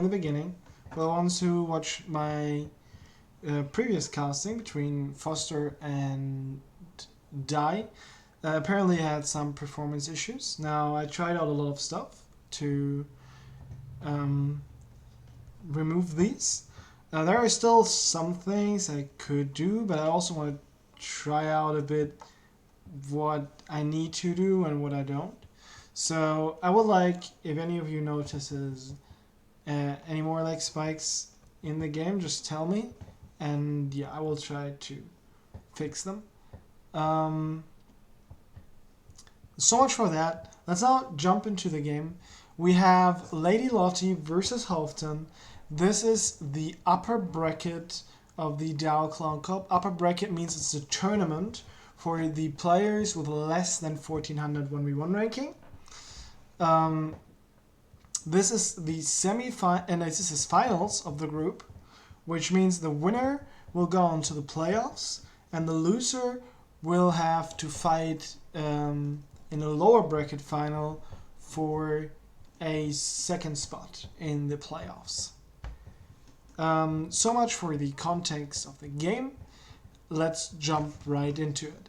in the beginning, for the ones who watch my previous casting between Foster and Die, apparently I had some performance issues. Now, I tried out a lot of stuff to remove these. There are still some things I could do, but I also want to try out a bit what I need to do and what I don't. So I would like, if any of you notices any more lag spikes in the game, just tell me, and yeah, I will try to fix them. So much for that. Let's now jump into the game. We have Lady Lotti versus Halvtand. This is the upper bracket of the DAO Clown Cup. Upper bracket means it's a tournament for the players with less than 1400 1v1 ranking. This is the semi-final, and this is finals of the group, which means the winner will go on to the playoffs, and the loser will have to fight in a lower bracket final for a second spot in the playoffs. So much for the context of the game. Let's jump right into it.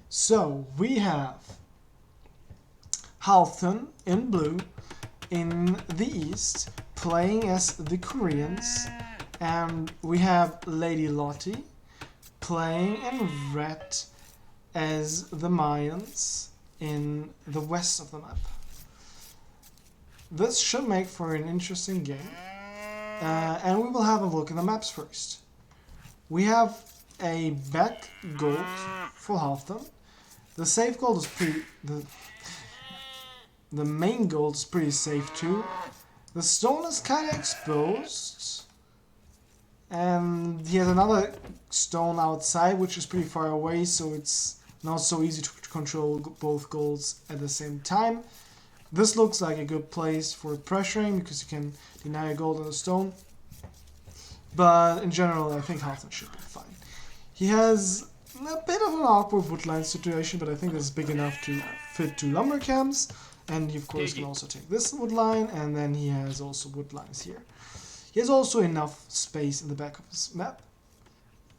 So we have Halvtand in blue in the east playing as the Koreans, and we have Lady Lotti playing in red as the Mayans in the west of the map. This should make for an interesting game, and we will have a look at the maps first. We have a back gold for Halvtand. The safe gold is pretty... The main gold is pretty safe too. The stone is kind of exposed, and he has another stone outside which is pretty far away, so it's not so easy to control both golds at the same time. This looks like a good place for pressuring because you can deny a gold on a stone, but in general I think Halvtand should be fine. He has a bit of an awkward woodline situation, but I think that's big enough to fit 2 lumber camps. And he of course can also take this wood line, and then he has also wood lines here. He has also enough space in the back of his map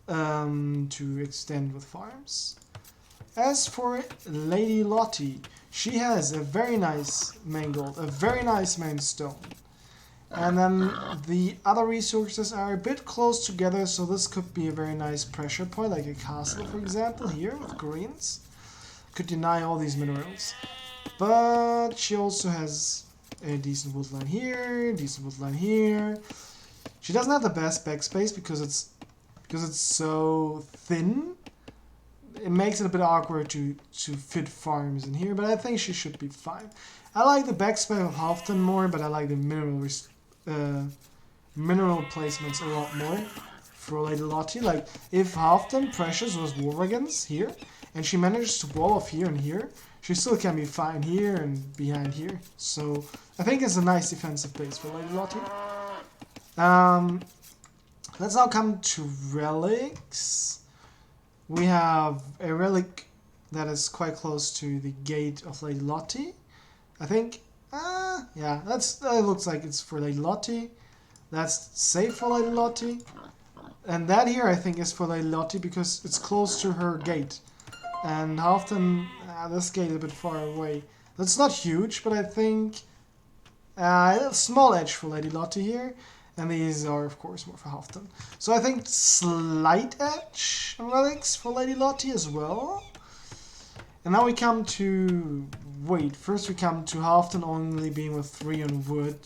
to extend with farms. As for Lady Lotti, she has a very nice main gold, a very nice main stone. And then the other resources are a bit close together, so this could be a very nice pressure point, like a castle for example here with Koreans. Could deny all these minerals. But she also has a decent woodline here, decent woodline here. She doesn't have the best backspace because it's so thin. It makes it a bit awkward to fit farms in here, but I think she should be fine. I like the backspace of Halvtand more, but I like the mineral placements a lot more for Lady Lotti. Like, if Halvtand pressures with war wagons here, and she manages to wall off here and here, she still can be fine here and behind here. So I think it's a nice defensive base for Lady Lotti. Let's now come to relics. We have a relic that is quite close to the gate of Lady Lotti. I think, yeah, that looks like it's for Lady Lotti. That's safe for Lady Lotti. And that here I think is for Lady Lotti because it's close to her gate. And Halvtand, this gate is a bit far away. That's not huge, but I think a small edge for Lady Lotti here. And these are, of course, more for Halvtand. So I think slight edge relics for Lady Lotti as well. And now we come to... Wait, first we come to Halvtand only being with 3 on wood.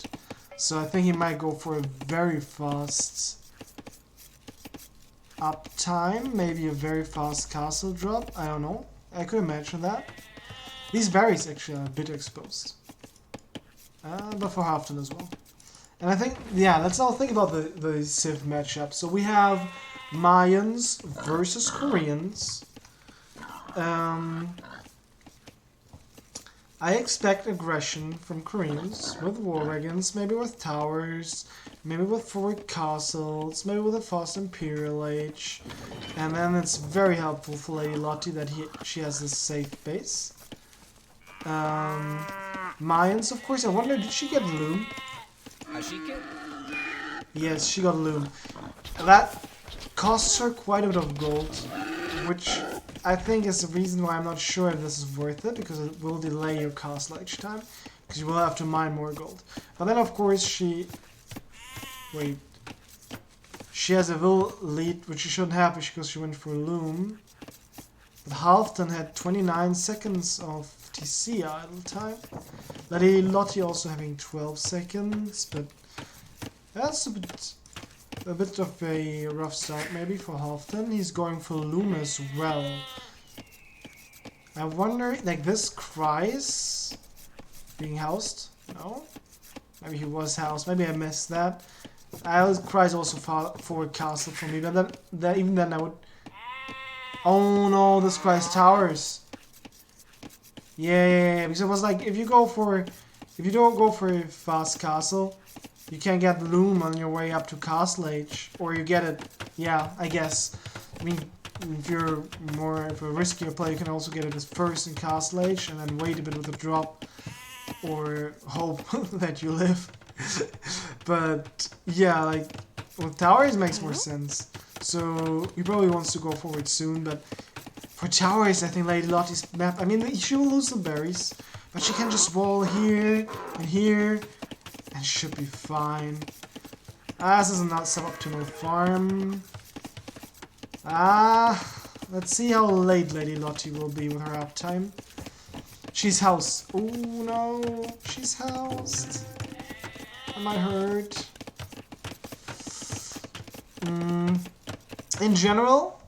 So I think he might go for a very fast uptime, maybe a very fast castle drop, I don't know. I could imagine that. These berries actually are a bit exposed. But for Halvtand as well. And I think, yeah, let's now think about the Civ matchup. So we have Mayans versus Koreans. I expect aggression from Koreans with war wagons, maybe with towers, maybe with 4 castles, maybe with a fast Imperial Age. And then it's very helpful for Lady Lotti that she has this safe base. Mayans, of course, I wonder, did she get loom? Yes, she got Loom. That costs her quite a bit of gold, which I think is the reason why I'm not sure if this is worth it, because it will delay your castle each time, because you will have to mine more gold. But then of course she... Wait. She has a will lead, which she shouldn't have because she went for Loom. But Halvtand had 29 seconds of TC idle time. Lady Lotti also having 12 seconds, but that's a bit of a rough start maybe for Halvtand. He's going for Loom as well. I wonder, like, this Kreis being housed? No? Maybe he was housed. Maybe I missed that. Kreis also forward castle for me, but then even then I would... Oh no, this Kreis towers. Yeah, because it was like, if you don't go for a fast castle, you can't get Loom on your way up to castle age, or you get it, yeah, I guess. I mean, if you're a riskier player, you can also get it as first in castle age, and then wait a bit with the drop, or hope that you live. But yeah, like, with towers makes more sense. So he probably wants to go forward soon, but for towers, I think Lady Lotti's map, I mean, she will lose some berries, but she can just wall here and here, and should be fine. This is not suboptimal farm. Let's see how late Lady Lotti will be with her uptime. She's housed. Oh no, she's housed. Am I hurt? In general,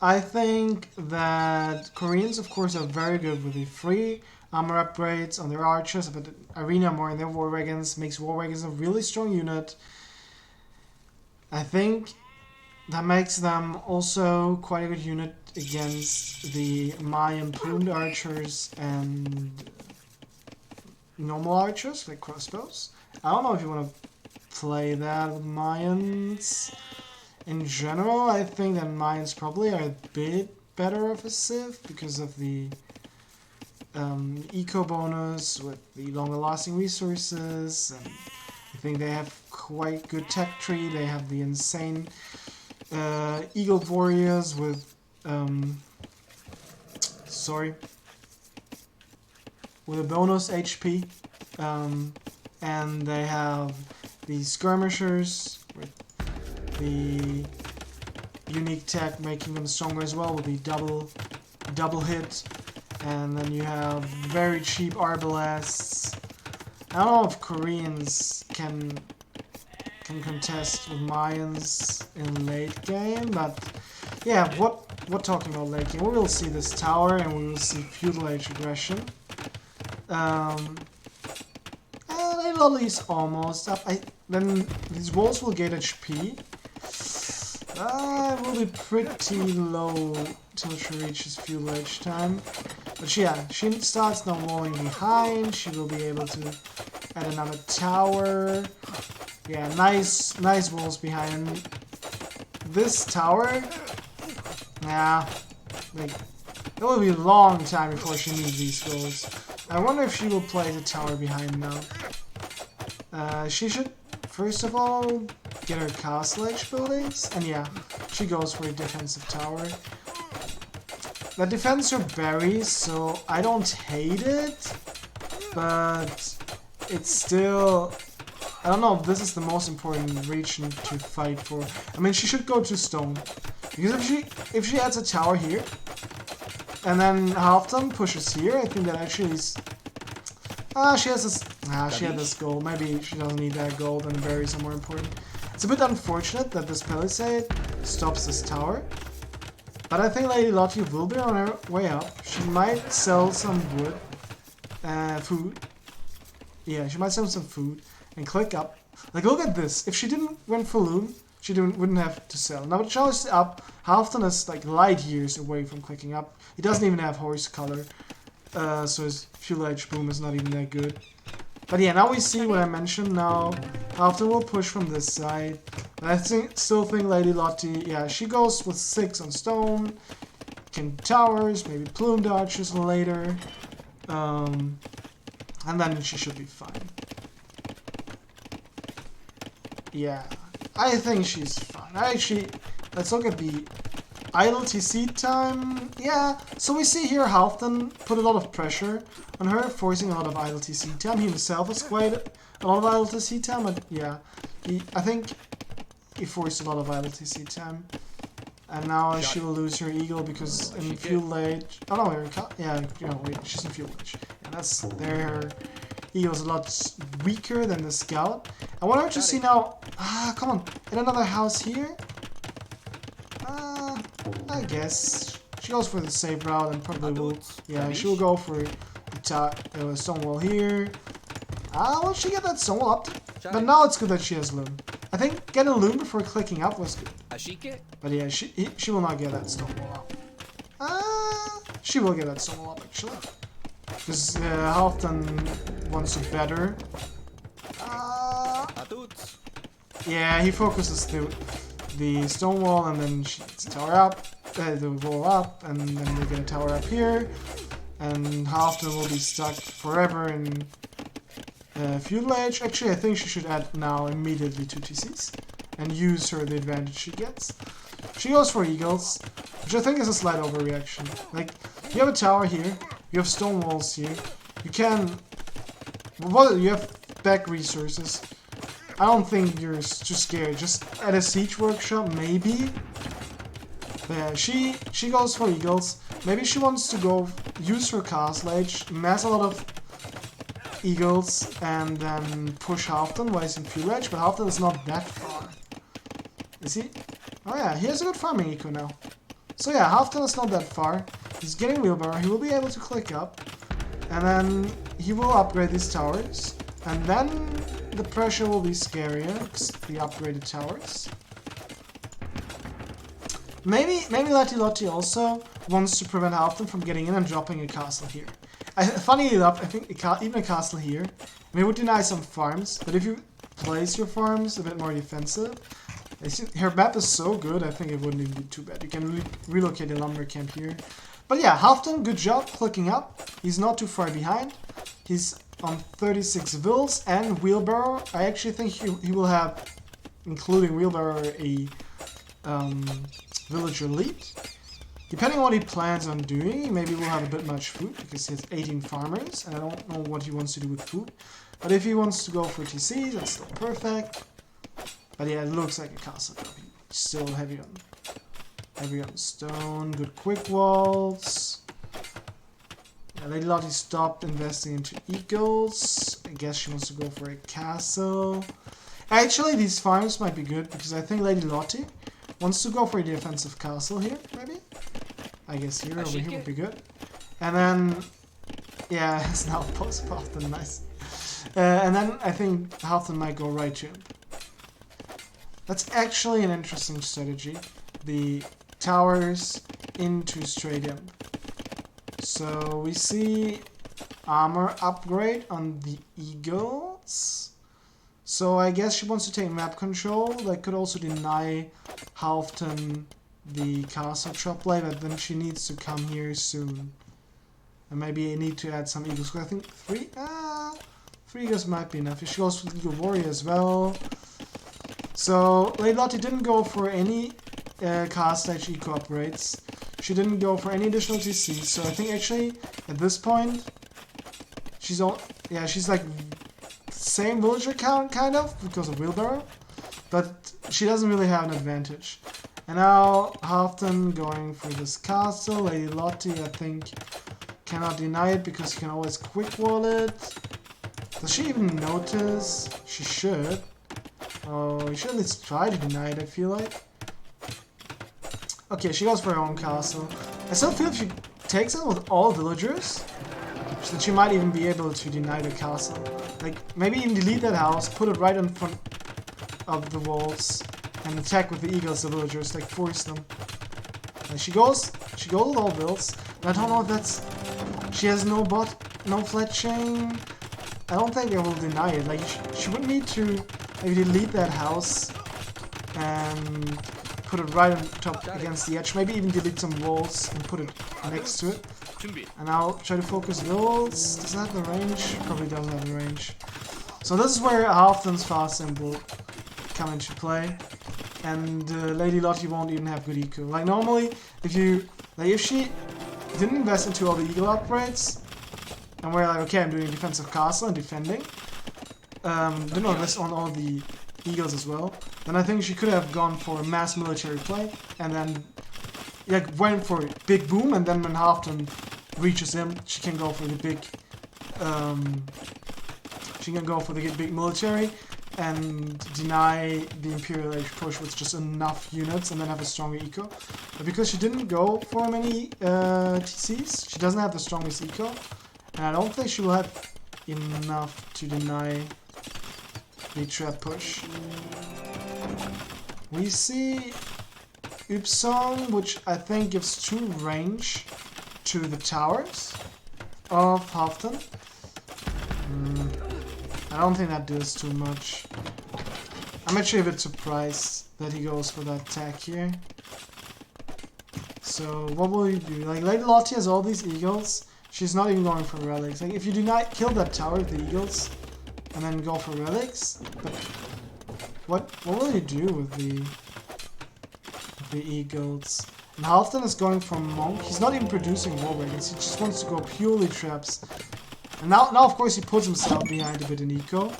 I think that Koreans, of course, are very good with the free armor upgrades on their archers, but Arena more in their war wagons makes war wagons a really strong unit. I think that makes them also quite a good unit against the Mayan plumed archers and normal archers, like crossbows. I don't know if you want to play that with Mayans. In general, I think that Mayans probably are a bit better of a civ because of the eco bonus with the longer lasting resources, and I think they have quite good tech tree. They have the insane eagle warriors with with a bonus HP, and they have the skirmishers with the unique tech making them stronger as well with the double hit, and then you have very cheap arbalests. I don't know if Koreans can contest with Mayans in late game, but yeah, what talking about late game? We will see this tower and we will see feudal age aggression. Lady Lotti's almost up. Then these walls will get HP. It will be pretty low till she reaches feudal age time. But yeah, she starts now walling behind. She will be able to add another tower. Yeah, nice walls behind. This tower, yeah, like, it will be a long time before she needs these goals. I wonder if she will play the tower behind now. She should, first of all, get her castle age buildings, and yeah, she goes for a defensive tower. That defends her berries, so I don't hate it, but it's still... I don't know if this is the most important region to fight for. I mean, she should go to stone, because if she adds a tower here, and then Halvtand pushes here, I think that actually is... she has this... she had this gold. Maybe she doesn't need that gold, and the berries are more important. It's a bit unfortunate that this palisade stops this tower, but I think Lady Lotti will be on her way up. She might sell some wood, food. Yeah, she might sell some food and click up. Like, look at this. If she didn't went for Loom, she wouldn't have to sell. Now it shows up. Halvtand is like light years away from clicking up. He doesn't even have horse color, so his fuel age boom is not even that good. But yeah, now we see what I mentioned. Now Halvtand will push from this side. But I still think Lady Lotti, yeah, she goes with 6 on stone, can towers, maybe plumed archers later, and then she should be fine. Yeah, I think she's fine. Let's look at the idle TC time. Yeah, so we see here Halvtand put a lot of pressure on her, forcing a lot of idle TC time. He himself has quite a lot of idle TC time, but yeah, I think he forced a lot of idle TC time. And now she will lose her eagle because in fuel age. Oh no, wait, she's in fuel age. And that's there. Her eagle's a lot weaker than the scout. I want her to see now. Come on, in another house here. I guess she goes for the safe route and probably will. Yeah, she will go for the stone wall here. Will she get that stone wall up? But now it's good that she has loom. I think getting a loom before clicking up was good. But yeah, she will not get that stone wall up. She will get that stone wall up actually. Because Halvtand wants to better. Yeah, he focuses the stone wall and then she gets a tower up, the wall up, and then they get a tower up here. And Halvtand will be stuck forever in fuel age. Actually, I think she should add now immediately 2 TCs and use the advantage she gets. She goes for eagles, which I think is a slight overreaction. Like, you have a tower here, you have stone walls here, you can... Well, you have back resources. I don't think you're too scared. Just at a siege workshop, maybe. But yeah, she goes for eagles. Maybe she wants to go use her castle age, mass a lot of eagles, and then push Halvtand while he's in fuel age. But Halvtand is not that far. Is he? Oh yeah, he has a good farming eco now. So yeah, Halvtand is not that far. He's getting wheelbarrow. He will be able to click up, and then he will upgrade these towers, and then the pressure will be scarier because the upgraded towers. Maybe Lady Lotti also wants to prevent Halvtand from getting in and dropping a castle here. Funny enough, I think even a castle here, I mean, it would deny some farms, but if you place your farms a bit more defensive, her map is so good, I think it wouldn't even be too bad. You can relocate a lumber camp here. But yeah, Halvtand, good job clicking up. He's not too far behind. He's on 36 vills and wheelbarrow. I actually think he will have, including wheelbarrow, a villager lead. Depending on what he plans on doing, maybe we'll have a bit much food because he has 18 farmers and I don't know what he wants to do with food. But if he wants to go for TC, that's still perfect. But yeah, it looks like a castle job. He's still heavy on stone, good quick walls. Yeah, Lady Lotti stopped investing into eagles. I guess she wants to go for a castle. Actually, these farms might be good because I think Lady Lotti wants to go for a defensive castle here, maybe? I guess here, over here would be good. And then, yeah, it's now post Halvtand, nice. And then I think Halvtand might go right to him. That's actually an interesting strategy. The towers into straight in. So we see armor upgrade on the eagles. So I guess she wants to take map control. That could also deny Halvtand the castle chop play, but then she needs to come here soon. And maybe I need to add some eagles. I think 3 eagles might be enough. She goes for the eagle warrior as well. So Lady Lotti didn't go for any castle age eco upgrades. She didn't go for any additional TC. So I think actually at this point she's like same villager count kind of because of wheelbarrow, but she doesn't really have an advantage. And now Halvtand going for this castle. Lady Lotti, I think, cannot deny it because you can always quick wall it. Does she even notice? She should. Oh, you should at least try to deny it, I feel like. Okay, she goes for her own castle. I still feel if she takes it with all villagers, that she might even be able to deny the castle. Like, maybe even delete that house, put it right in front of the walls, and attack with the eagles, the villagers, like force them. And she goes with all builds. I don't know if that's... She has no bot, no flat chain. I don't think they will deny it. Like, she would need to maybe delete that house and put it right on top against the edge. Maybe even delete some walls and put it next to it. And I'll try to focus vills. Does that have the range? Probably doesn't have the range. So this is where Halvtand's fast symbol come into play, and Lady Lotti won't even have good eco. Like normally, if she didn't invest into all the eagle upgrades, and we're like, okay, I'm doing a defensive castle and defending, didn't invest on all the eagles as well, then I think she could have gone for mass military play, and then went for big boom, and then when Halvtand reaches him, she can go for the big big military and deny the Imperial Age push with just enough units and then have a stronger eco. But because she didn't go for many TCs, she doesn't have the strongest eco, and I don't think she will have enough to deny the trap push. We see Upsong, which I think gives 2 range to the towers of Halvtand. I don't think that does too much. I'm actually a bit surprised that he goes for that attack here. So what will he do? Like Lady Lotti has all these eagles. She's not even going for relics. Like if you do not kill that tower with the eagles and then go for relics, but what will you do with the eagles? And Halvtand is going for monk. He's not even producing war wagons. He just wants to go purely traps. And now of course he puts himself behind a bit in eco.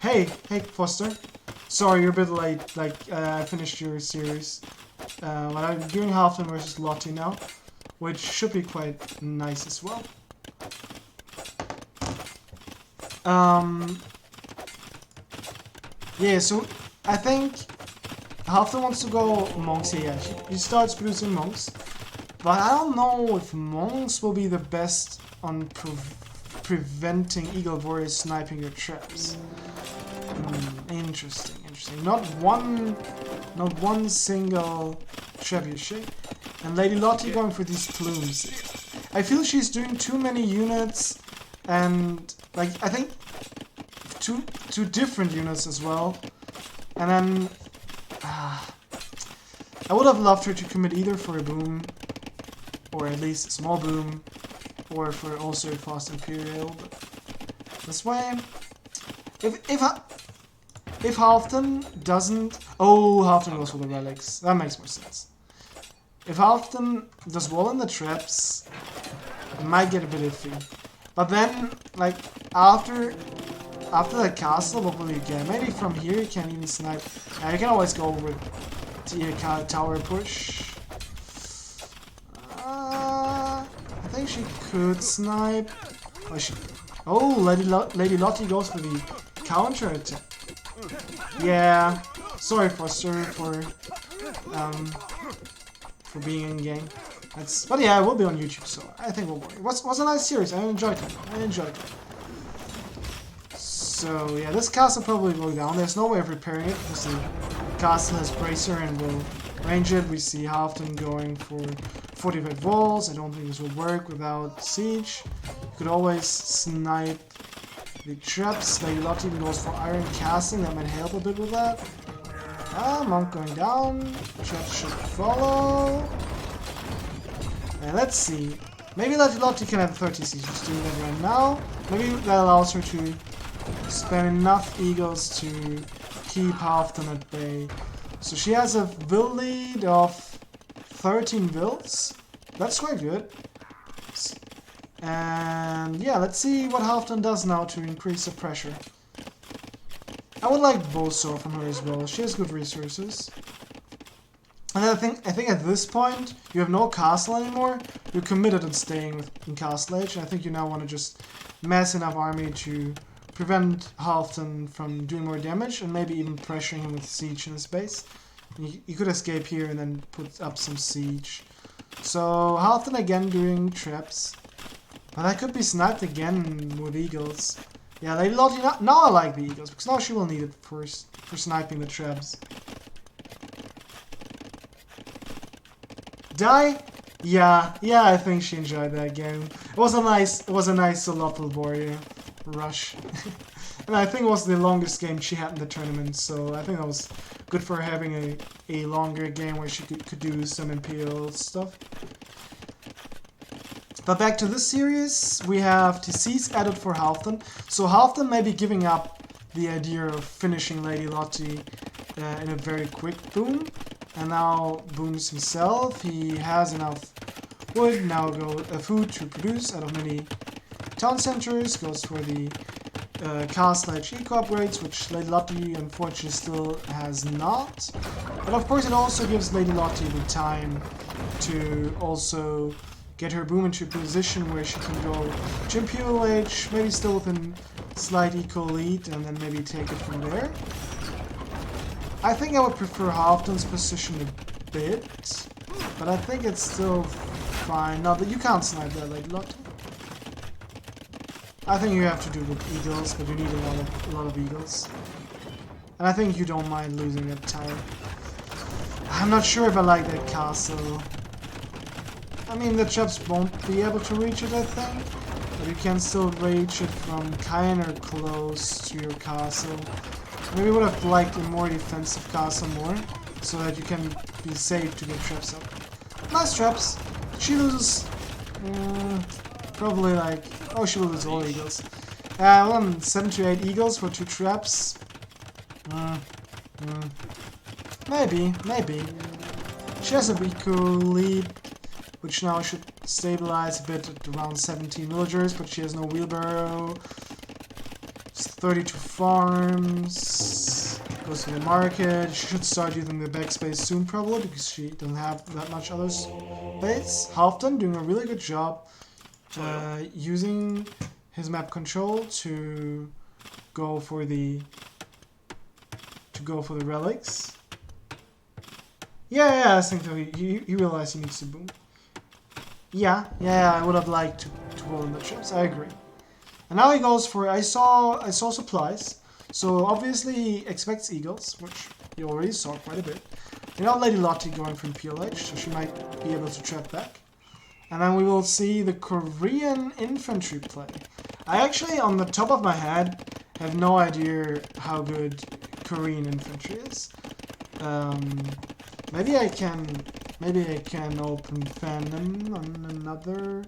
Hey Foster. Sorry, you're a bit late. Like I finished your series. But I'm doing Halvtand versus Lotti now, which should be quite nice as well. Yeah, so I think Halvtand wants to go monks here. Yeah, he starts producing monks. But I don't know if monks will be the best on preventing eagle warriors sniping your traps. Interesting. Not one single trebuchet. And Lady Lotti going for these plumes. I feel she's doing too many units, and like I think two different units as well. And then I would have loved her to commit either for a boom, or at least a small boom, or for also a fast Imperial. But this way, if Halvtand doesn't... Oh, Halvtand goes for the relics. That makes more sense. If Halvtand does well in the traps, it might get a bit iffy. But then, like, after the castle, what will you get? Maybe from here you can even snipe. Yeah, you can always go with the tower push. I think she could snipe. Lady Lotti goes for the counter attack. Yeah, sorry Foster for being in game. But yeah, it will be on YouTube, so I think we'll work. It was a nice series. I enjoyed it. So yeah, this castle probably will go down. There's no way of repairing it because the castle has bracer and will range it. We see Halvtand going for 45 walls. I don't think this will work without siege. You could always snipe the traps. Lady Lotti even goes for iron casting. That might help a bit with that. Monk going down. Traps should follow. And let's see. Maybe Lady Lotti can have 30 siege. She's doing that right now. Maybe that allows her to spend enough eagles to keep Halvtand at bay. So she has a will lead of 13 wills. That's quite good. And yeah, let's see what Halvtand does now to increase the pressure. I would like Bowsaw from her as well. She has good resources. And I think at this point you have no castle anymore. You're committed on staying in Castle Age. And I think you now want to just mass enough army to prevent Halvtand from doing more damage and maybe even pressuring him with siege in his base. You could escape here and then put up some siege. So Halvtand again doing traps. But I could be sniped again with eagles. Yeah, Lady Lotti, now I like the eagles, because now she will need it for sniping the traps. Die? Yeah, I think she enjoyed that game. It was a nice local warrior rush. And I think it was the longest game she had in the tournament, so I think that was good for her having a longer game where she could do some Imperial stuff. But back to this series, we have TCs added for Halvtand. So Halvtand may be giving up the idea of finishing Lady Lotti in a very quick boom. And now booms himself. He has enough wood, now food to produce out of many town centers. Goes for the car/eco upgrades, which Lady Lotti unfortunately still has not. But of course it also gives Lady Lotti the time to also get her boom into a position where she can go to Imperial Age, maybe still within slight eco lead, and then maybe take it from there. I think I would prefer Halvtand's position a bit, but I think it's still fine. No, you can't snipe that, Lady Lotti. I think you have to do with eagles, but you need a lot of eagles. And I think you don't mind losing that tower. I'm not sure if I like that castle. I mean, the chaps won't be able to reach it, I think. But you can still reach it from kinda close to your castle. Maybe would have liked a more defensive castle more, so that you can be safe to get traps up. Nice traps. She loses probably like, oh, she will lose all eagles. 7 to 8 eagles for 2 traps. Maybe. She has a eco lead, which now should stabilize a bit at around 17 villagers, but she has no wheelbarrow. 32 farms, goes to the market. She should start using the backspace soon probably, because she doesn't have that much other space. Halvtand doing a really good job using his map control to go for the relics. Yeah, I think so. He realized he needs to boom. Yeah, I would have liked to roll in the chips. I agree. And now he goes for, I saw supplies, so obviously he expects eagles, which he already saw quite a bit. You know, Lady Lotti going from PLH, so she might be able to trap back. And then we will see the Korean infantry play. I actually, on the top of my head, have no idea how good Korean infantry is. Maybe I can open Fandom on another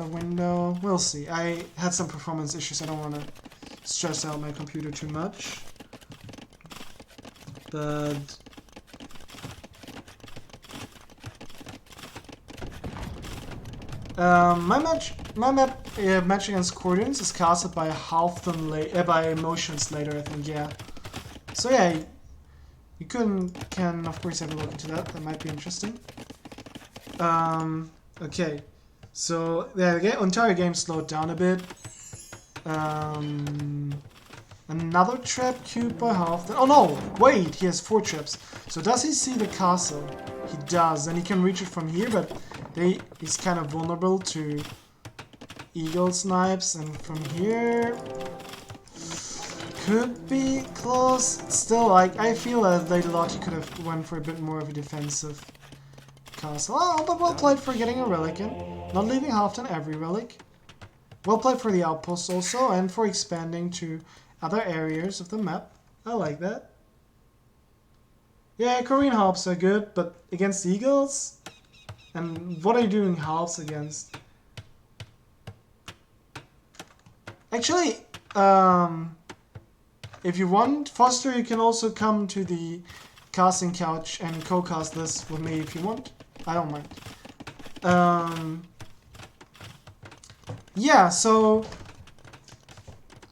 window. We'll see. I had some performance issues. I don't want to stress out my computer too much. But my match against Cordons is casted by Halvtand by Motions later, I think. Yeah. So yeah, you can of course have a look into that. That might be interesting. Okay. So yeah, the entire game slowed down a bit. Another trap queued by Halvtand. Oh no! Wait, he has 4 traps. So does he see the castle? He does, and he can reach it from here, but he's kind of vulnerable to eagle snipes, and from here could be close. Still, like, I feel that Lady Lotti could have went for a bit more of a defensive castle. Oh, but well played for getting a relic in. Not leaving Halvtand every relic. Well played for the outposts also, and for expanding to other areas of the map. I like that. Yeah, Korean halves are good, but against the eagles? And what are you doing halves against? Actually, if you want, Foster, you can also come to the casting couch and co-cast this with me if you want. I don't mind. Yeah, so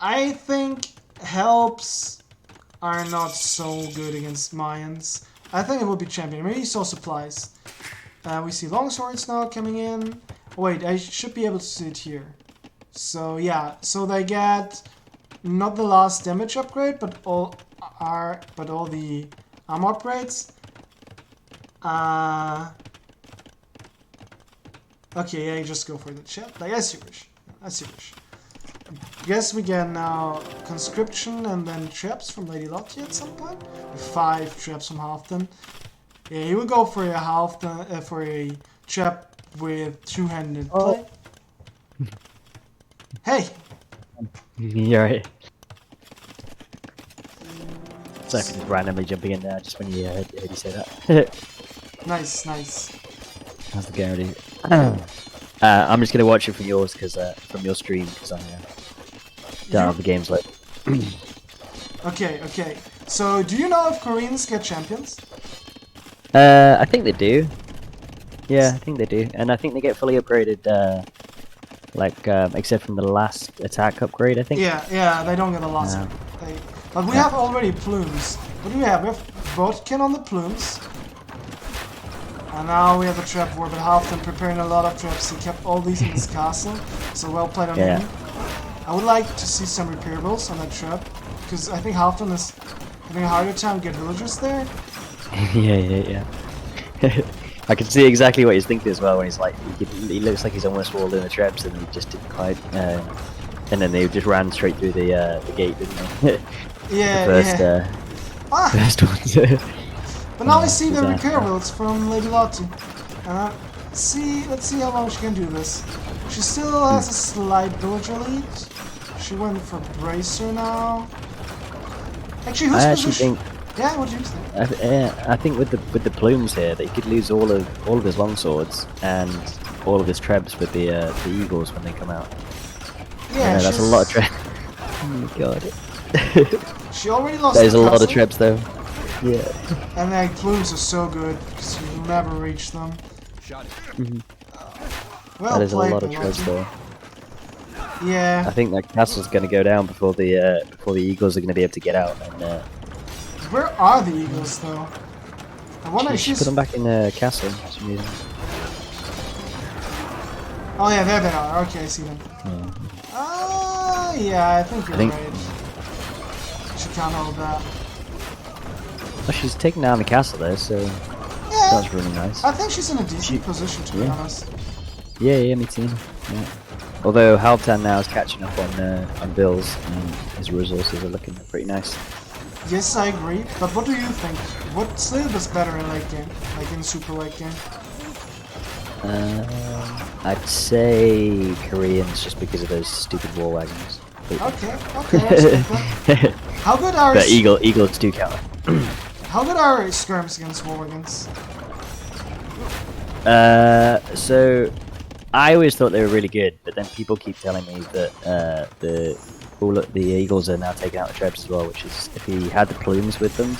I think helps are not so good against Mayans. I think it will be champion. Maybe you saw supplies. We see longswords now coming in. Wait, I should be able to see it here. So yeah, so they get not the last damage upgrade, but all the armor upgrades. Okay, yeah, you just go for the chat. Like, as you wish. As you wish. Guess we get now conscription and then traps from Lady Lotti at some point. 5 traps from Halvtand. Yeah, he will go for a Halvtand for a trap with 2-handed play. Hey. You're right. Sorry for just randomly jumping in there just when you heard you say that. Nice. How's the game already? I'm just gonna watch it from yours, from your stream, because I don't have the games like. Okay, okay. So, do you know if Koreans get champions? I think they do. Yeah, I think they do, and I think they get fully upgraded. Except from the last attack upgrade, I think. Yeah, yeah, they don't get a lot. No. But we have already plumes. What do we have? We have Bodkin on the plumes. And now we have a trap war, but Halvtand preparing a lot of traps. He kept all these in his castle, so well played on him. I would like to see some repairables on that trap, because I think Halvtand is having a harder time get villagers there. Yeah. I can see exactly what he's thinking as well when he's like, he looks like he's almost walled in the traps and he just didn't quite, and then they just ran straight through the gate, didn't they? Yeah, the first ones. But now we see the repair builds from Lady Lotti. Let's see how long she can do this. She still has a slight villager lead. She went for Bracer now. Actually, who's position? Yeah, what do you think? I think with the plumes here, that he could lose all of his longswords and all of his trebs with the eagles when they come out. Yeah, that's a lot of trebs. Oh my god. She already lost. There's a lot of trebs though. Yeah. And the plumes are so good because you'll never reach them. Well that is played, a lot of trebs though. Yeah. I think that castle's going to go down before the eagles are going to be able to get out. And where are the eagles though? I wonder. She put them back in the castle for some reason. Oh yeah, there they are. Okay, I see them. Yeah, I think you're right. She can't hold that. Well, she's taking down the castle there, so yeah, that's really nice. I think she's in a decent position, to be honest. Yeah, me too. Yeah. Although Halvtand now is catching up on Bill's, and his resources are looking pretty nice. Yes, I agree. But what do you think? What syllabus better in late game, like in super late game? I'd say Koreans, just because of those stupid war wagons. Okay. How good are? But eagles do count. How good are skirms against war wagons? So I always thought they were really good, but then people keep telling me that the eagles are now taking out the trebs as well, which is, if he had the plumes with them,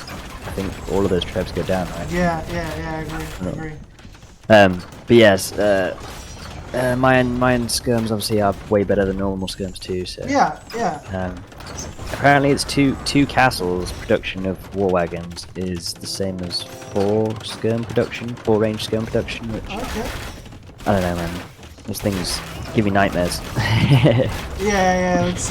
I think all of those trebs go down, right? Yeah, I agree. But yes, Mayan skirms obviously are way better than normal skirms too. So yeah. Apparently, it's two castles production of war wagons is the same as 4 range skirm production, which I don't know, man. Those things give me nightmares. yeah, it's.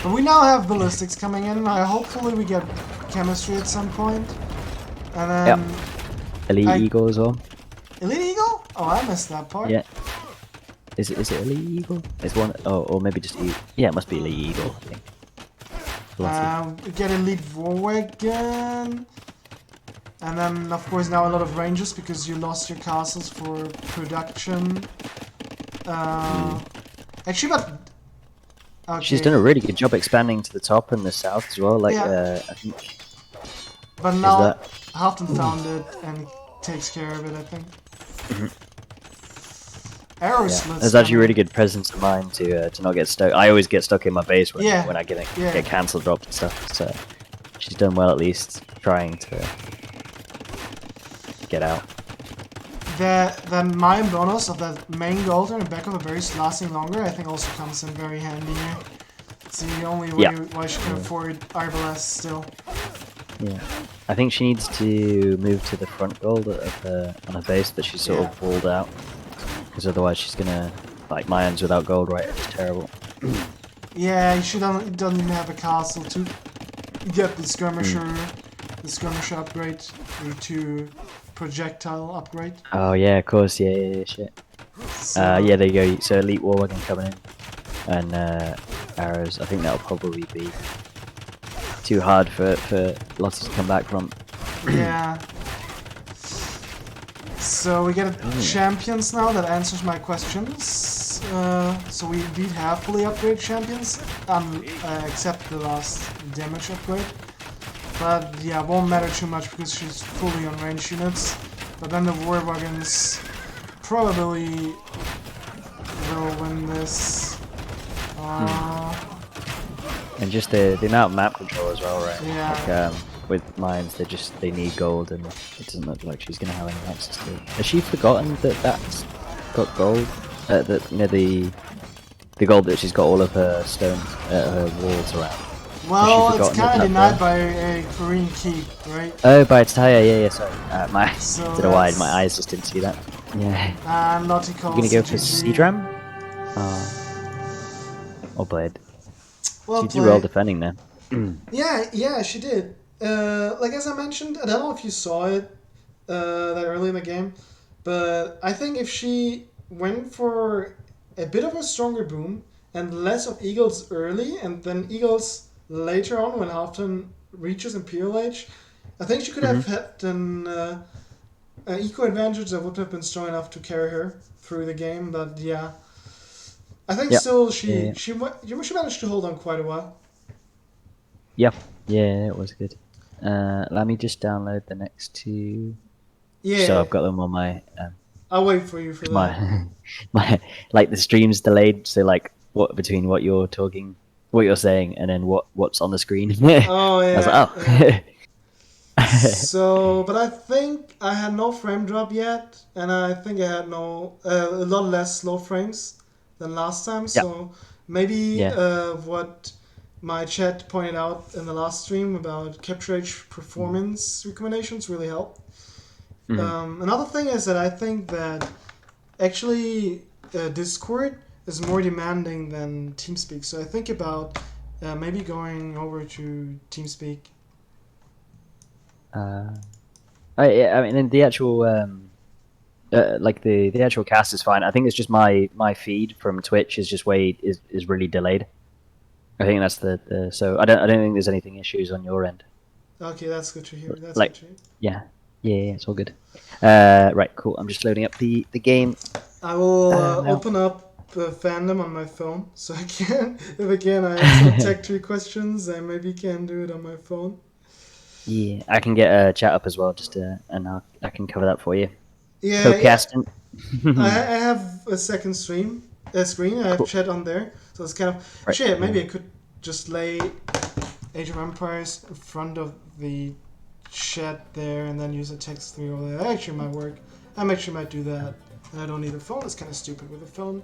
But we now have ballistics coming in. Hopefully we get chemistry at some point, and then Elite Eagle as well. Elite Eagle? Oh, I missed that part. Yeah. Is it Elite Eagle? It's one. Oh, or maybe just yeah, it must be Elite Eagle, I think. We get Elite War Wagon. And then, of course, now a lot of ranges because you lost your castles for production. Actually, but... Okay. She's done a really good job expanding to the top and the south as well, I think... But now, Halvtand found it and takes care of it, I think. There's actually really good presence of mind to not get stuck. I always get stuck in my base when I get cancel dropped and stuff, so... She's done well, at least, trying to... get out. The Mayan bonus of that main gold in the back of the berries lasting longer, I think also comes in very handy here. It's the only way why she can afford Arbalest still. Yeah, I think she needs to move to the front gold on her base that she's sort of walled out, because otherwise she's gonna, like, Mayans without gold, right? It's terrible. Yeah, she doesn't even have a castle to get the skirmisher, upgrade, to projectile upgrade. Oh yeah, of course, yeah, shit. So, yeah, there you go. So Elite War Wagon coming in, and arrows. I think that'll probably be too hard for Lotti to come back from. Yeah. So we get champions now that answers my questions. So we indeed have fully upgraded champions, except the last damage upgrade. But yeah, won't matter too much because she's fully on range units. But then the war wagons probably will win this. And just the amount of map control as well, right? Yeah. Like, with mines, they need gold, and it doesn't look like she's gonna have any access to it. Has she forgotten that that's got gold? That you know the gold that she's got all of her stones, her walls around. Well, it's kind of denied by a Korean keep, right? Oh, by its tire, yeah, sorry. So don't know why my eyes just didn't see that. Yeah. Lottie calls. You gonna go for Seadram? Or Blade? Well, she did well defending there. Yeah, she did. Like as I mentioned, I don't know if you saw it that early in the game, but I think if she went for a bit of a stronger boom and less of Eagles early, and then Eagles later on when Halvtand reaches Imperial Age, I think she could have had an eco advantage that would have been strong enough to carry her through the game. But yeah, I think still she managed to hold on quite a while. Yeah, it was good. Let me just download the next two. Yeah. So I've got them on my. I'll wait for you for that. My like the stream's delayed, so like between what you're talking, what you're saying, and then what's on the screen. Oh yeah. I was like, yeah. So, but I think I had no frame drop yet, and I think I had a lot less slow frames than last time. So maybe what my chat pointed out in the last stream about capture age performance recommendations really helped. Another thing is that I think that actually Discord is more demanding than TeamSpeak. So I think about maybe going over to TeamSpeak. I mean, in the actual like the actual cast is fine. I think it's just my feed from Twitch is just is really delayed. I think that's the so I don't think there's anything issues on your end. Okay, that's good to hear. That's like, good to hear. Yeah, it's all good. Right, cool. I'm just loading up the game. I will open up fandom on my phone, so I can, if again I have some tech tree questions, I maybe can do it on my phone. Yeah, I can get a chat up as well, and I can cover that for you. Yeah, Co-casting. I have a second screen. I have chat on there, so it's kind of maybe I could just lay Age of Empires in front of the chat there and then use a text through over there. That actually might work. I actually might do that. And I don't need a phone. It's kind of stupid with a phone.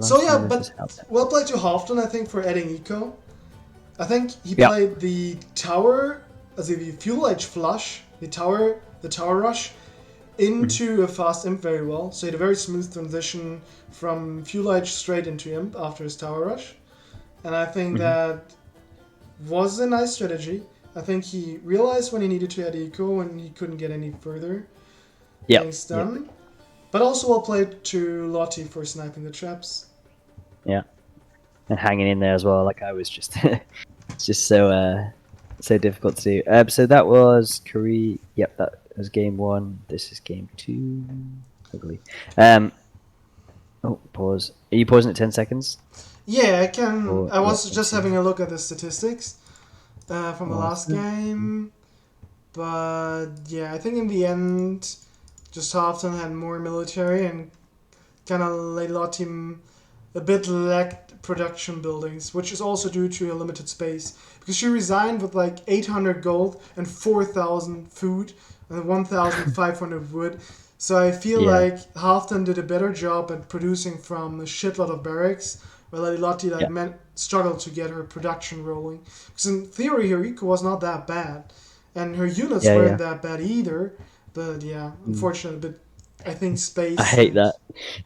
So yeah, but well played to Halvtand, I think, for adding eco. I think he played the tower as the fuel edge flush, the tower rush into a fast imp very well. So he had a very smooth transition from fuel edge straight into imp after his tower rush. And I think that was a nice strategy. I think he realized when he needed to add eco and he couldn't get any further things done. But also well played to Lotti for sniping the traps. Yeah. And hanging in there as well. Like I was just it's just so difficult to do. So that was Korea. Yep, that was game 1. This is game 2. Ugly. Oh, pause. Are you pausing at 10 seconds? Yeah, I can. I was just having a look at the statistics from the last game. But yeah, I think in the end, just Halvtand had more military and kind of Lady Lotti a bit lacked production buildings, which is also due to a limited space. Because she resigned with like 800 gold and 4,000 food and 1,500 wood. So I feel like Halvtand did a better job at producing from a shitload of barracks, while Lady Lotti struggled to get her production rolling. Because in theory, her eco was not that bad. And her units weren't that bad either. But yeah, unfortunately, but I think space... I hate that.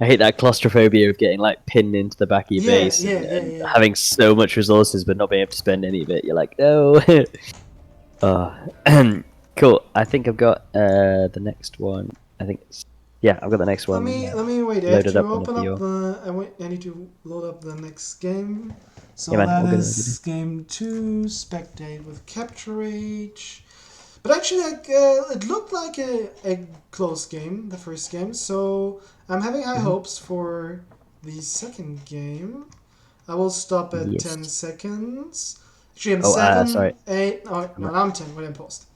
I hate that claustrophobia of getting like pinned into the back of your base and having so much resources but not being able to spend any of it. You're like, no. Cool. I think I've got the next one. I think it's... Yeah, I've got the next one. Let me wait. I have to open up the... I need to load up the next game. So that is game 2, spectate with capture age. But actually, it looked like a close game, the first game. So I'm having high hopes for the second game. I will stop at 10 seconds. Actually, I'm 7, sorry. 8... No, I'm 10 when I post.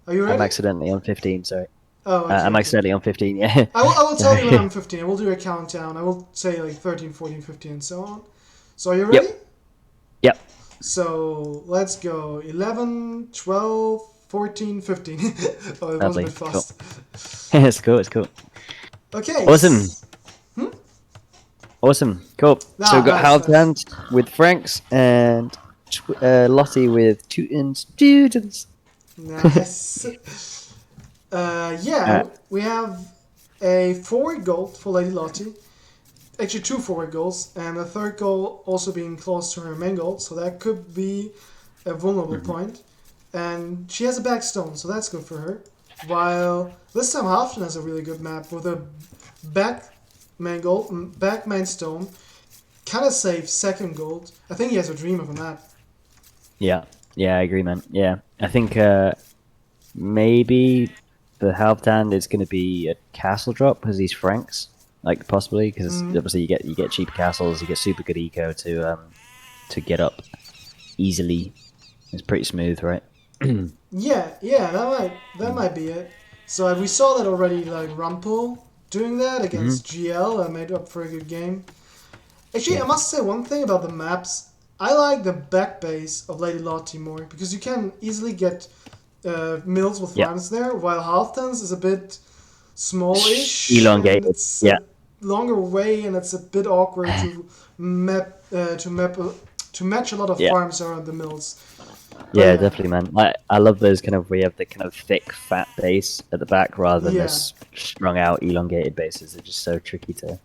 Are you ready? I'm accidentally on 15, sorry. Oh, okay, I'm accidentally on 15, yeah. I will tell you when I'm 15. I will do a countdown. I will say like 13, 14, 15, and so on. So are you ready? Yep. So let's go 11, 12, 14, 15. Oh, it was a Lovely. bit fast. Cool. It's cool. It's cool. Okay. Awesome. Awesome. Cool. Ah, So we've got nice, Halvtand with Franks and Lottie with Teutons. Nice. Yeah, Alright. we have a forward goal for Lady Lotti. Actually, 2 forward goals, and a third goal also being close to her main goal, so that could be a vulnerable point. And she has a back stone, so that's good for her. While this time Halfton has a really good map with a back main goal, back main stone, kind of safe second goal. I think he has a dream of a map. Yeah. Yeah, I agree, man. Yeah. I think maybe the Halvtand is going to be a castle drop because he's Franks. Like possibly because obviously you get cheap castles, you get super good eco to get up easily. It's pretty smooth, right? Yeah, that might be it. So we saw that already, like Rumpel doing that against GL and made up for a good game. Actually, I must say one thing about the maps. I like the back base of Lady Lotti more because you can easily get mills with farms there, while Halfton's is a bit smallish, elongated. It's a longer way, and it's a bit awkward to match a lot of farms around the mills. Yeah, definitely, man. I love those kind of where you have the kind of thick, fat base at the back rather than this strung out, elongated bases. They're just so tricky to.